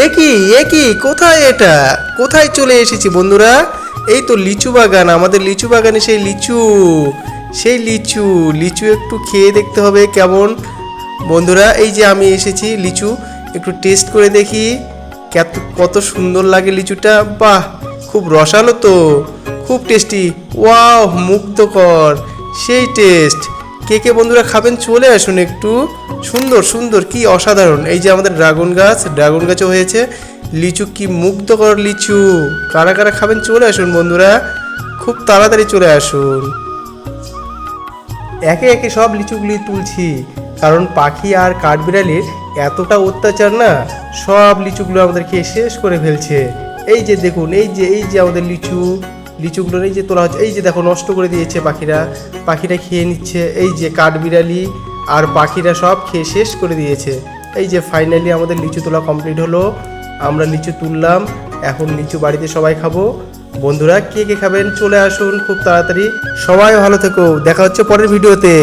এ কি কোথায় এটা? কোথায় চলে এসেছি বন্ধুরা? এই তো লিচু বাগান, আমাদের লিচু বাগানে সেই লিচু লিচু একটু খেয়ে দেখতে হবে কেমন। বন্ধুরা এই যে আমি এসেছি, লিচু একটু টেস্ট করে দেখি কত সুন্দর লাগে লিচুটা। বাহ, খুব রসালো তো, খুব টেস্টি। ওয়াও, মুগ্ধকর, সেই টেস্ট। কে কে বন্ধুরা খাবেন চলে আসুন একটু। সুন্দর সুন্দর, কি অসাধারণ। এই যে আমাদের ড্রাগন গাছও হয়েছে। লিচু কি মুগ্ধকর লিচু। কারা কারা খাবেন চলে আসুন বন্ধুরা, খুব তাড়াতাড়ি চলে আসুন। একে একে সব লিচুগুলি তুলছি, কারণ পাখি আর কাঠবিড়ালির এতটা অত্যাচার না, সব লিচুগুলো আমাদের খেয়ে শেষ করে ফেলছে। এই যে দেখুন, এই যে আমাদের লিচুগুলোর এই যে তোলা হচ্ছে, এই যে দেখো নষ্ট করে দিয়েছে পাখিরা খেয়ে নিচ্ছে। এই যে কাঠবিড়ালি আর পাখিরা সব খেয়ে শেষ করে দিয়েছে। এই যে ফাইনালি আমাদের লিচু তোলা কমপ্লিট হলো, আমরা লিচু তুললাম। এখন লিচু বাড়িতে সবাই খাবো। বন্ধুরা কে কে খাবেন চলে আসুন খুব তাড়াতাড়ি। সবাই ভালো থেকো, দেখা হচ্ছে পরের ভিডিওতে।